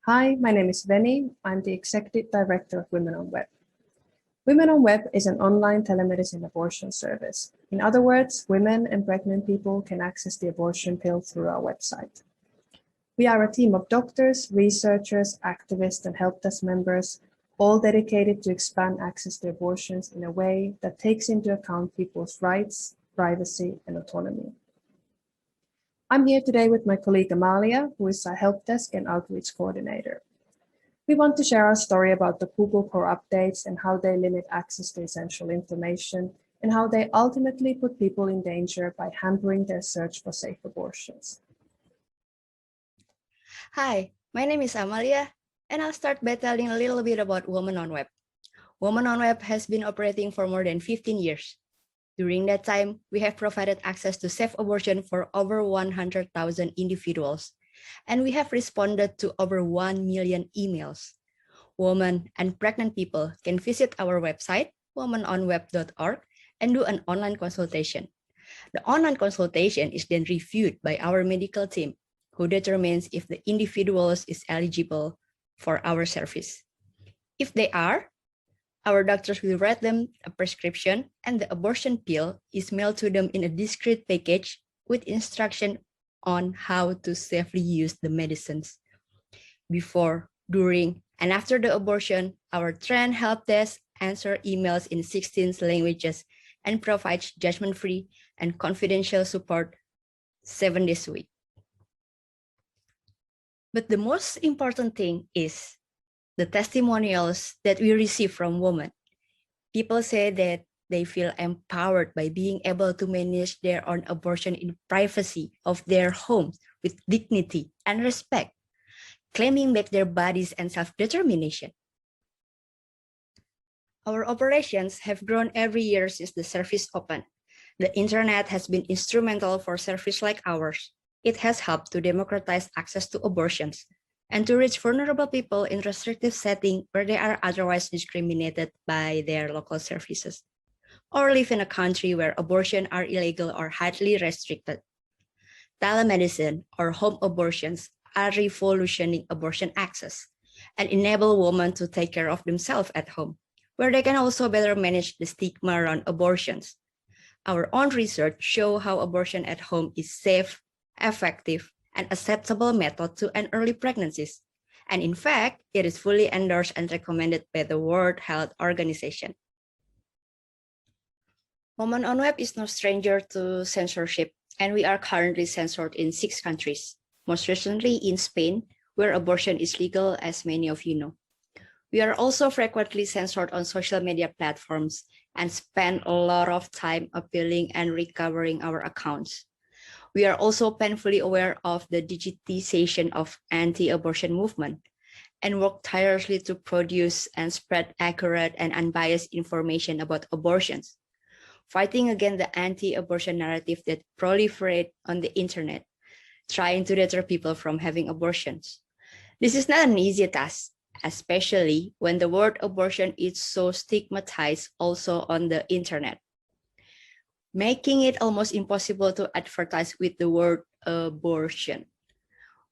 Hi, my name is Veni. I'm the Executive Director of Women on Web. Women on Web is an online telemedicine abortion service. In other words, women and pregnant people can access the abortion pill through our website. We are a team of doctors, researchers, activists, and help desk members, all dedicated to expand access to abortions in a way that takes into account people's rights, privacy, and autonomy. I'm here today with my colleague Amalia, who is our help desk and outreach coordinator. We want to share our story about the Google Core updates and how they limit access to essential information and how they ultimately put people in danger by hampering their search for safe abortions. Hi, my name is Amalia, and I'll start by telling a little bit about Women on Web. Women on Web has been operating for more than 15 years. During that time, we have provided access to safe abortion for over 100,000 individuals, and we have responded to over 1 million emails. Women and pregnant people can visit our website, womenonweb.org, and do an online consultation. The online consultation is then reviewed by our medical team, who determines if the individual is eligible for our service. If they are, our doctors will write them a prescription, and the abortion pill is mailed to them in a discreet package with instruction on how to safely use the medicines. Before, during, and after the abortion, our trained help desk answer emails in 16 languages and provides judgment-free and confidential support 7 days a week. But the most important thing is the testimonials that we receive from women. People say that they feel empowered by being able to manage their own abortion in privacy of their homes with dignity and respect, claiming back their bodies and self-determination. Our operations have grown every year since the service opened. The Internet has been instrumental for service like ours. It has helped to democratize access to abortions and to reach vulnerable people in restrictive settings where they are otherwise discriminated by their local services, or live in a country where abortions are illegal or highly restricted. Telemedicine or home abortions are revolutionizing abortion access and enable women to take care of themselves at home, where they can also better manage the stigma around abortions. Our own research shows how abortion at home is safe, effective, and acceptable method to end early pregnancies. And in fact, it is fully endorsed and recommended by the World Health Organization. Women on Web is no stranger to censorship, and we are currently censored in 6 countries, most recently in Spain, where abortion is legal, as many of you know. We are also frequently censored on social media platforms and spend a lot of time appealing and recovering our accounts. We are also painfully aware of the digitization of anti-abortion movement and work tirelessly to produce and spread accurate and unbiased information about abortions, fighting against the anti-abortion narrative that proliferate on the internet, trying to deter people from having abortions. This is not an easy task, especially when the word abortion is so stigmatized also on the internet, making it almost impossible to advertise with the word abortion,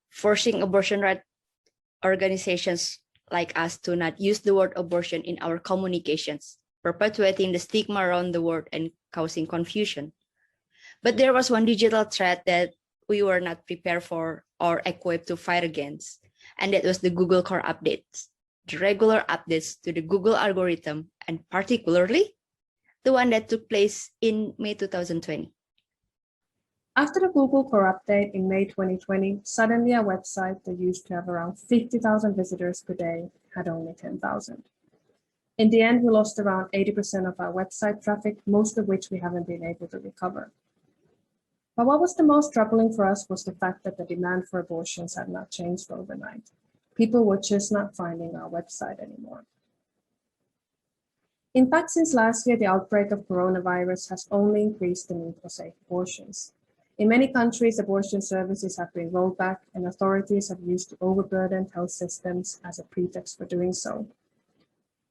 forcing abortion rights organizations like us to not use the word abortion in our communications, perpetuating the stigma around the word and causing confusion. But there was one digital threat that we were not prepared for or equipped to fight against, and that was the Google Core updates, the regular updates to the Google algorithm, and particularly the one that took place in May 2020. After the Google Core update in May 2020, suddenly our website that used to have around 50,000 visitors per day had only 10,000. In the end, we lost around 80% of our website traffic, most of which we haven't been able to recover. But what was the most troubling for us was the fact that the demand for abortions had not changed overnight. People were just not finding our website anymore. In fact, since last year, the outbreak of coronavirus has only increased the need for safe abortions. In many countries, abortion services have been rolled back, and authorities have used overburdened health systems as a pretext for doing so.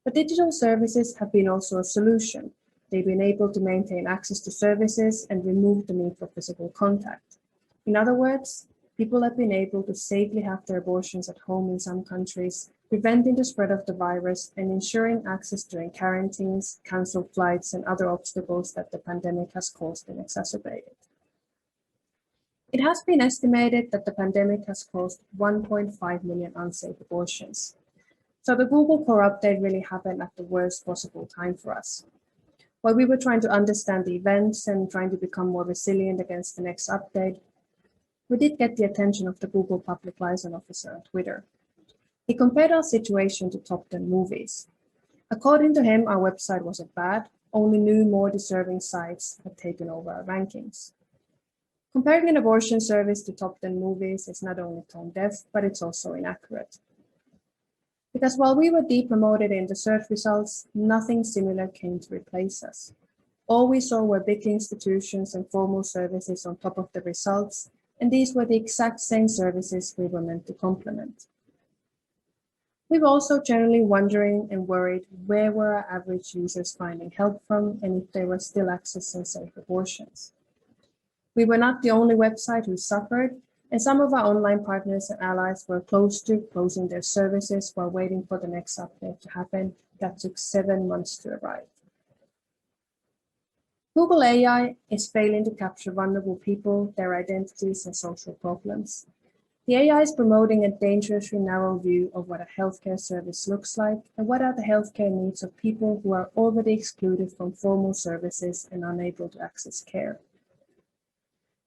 But digital services have been also a solution. They've been able to maintain access to services and remove the need for physical contact. In other words, people have been able to safely have their abortions at home in some countries, preventing the spread of the virus and ensuring access during quarantines, cancelled flights, and other obstacles that the pandemic has caused and exacerbated. It has been estimated that the pandemic has caused 1.5 million unsafe abortions. So the Google Core update really happened at the worst possible time for us. While we were trying to understand the events and trying to become more resilient against the next update, we did get the attention of the Google Public Liaison Officer on Twitter. He compared our situation to top 10 movies. According to him, our website wasn't bad, only new, more deserving sites had taken over our rankings. Comparing an abortion service to top 10 movies is not only tone deaf, but it's also inaccurate. Because while we were depromoted in the search results, nothing similar came to replace us. All we saw were big institutions and formal services on top of the results, and these were the exact same services we were meant to complement. We were also generally wondering and worried where were our average users finding help from and if they were still accessing safe abortions. We were not the only website who suffered, and some of our online partners and allies were close to closing their services while waiting for the next update to happen. That took 7 months to arrive. Google AI is failing to capture vulnerable people, their identities, and social problems. The AI is promoting a dangerously narrow view of what a healthcare service looks like and what are the healthcare needs of people who are already excluded from formal services and unable to access care.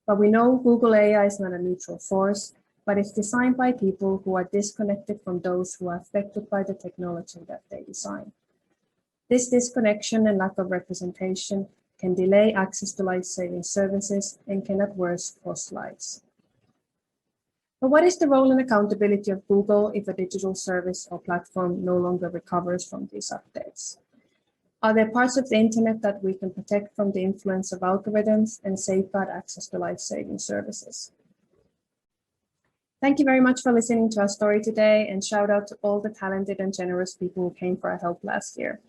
But we know Google AI is not a neutral force, but it's designed by people who are disconnected from those who are affected by the technology that they design. This disconnection and lack of representation can delay access to life-saving services and can at worst cost lives. But what is the role and accountability of Google if a digital service or platform no longer recovers from these updates? Are there parts of the internet that we can protect from the influence of algorithms and safeguard access to life-saving services? Thank you very much for listening to our story today, and shout out to all the talented and generous people who came for our help last year.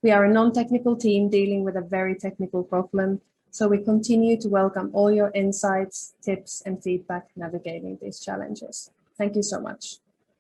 We are a non-technical team dealing with a very technical problem, so we continue to welcome all your insights, tips, and feedback navigating these challenges. Thank you so much.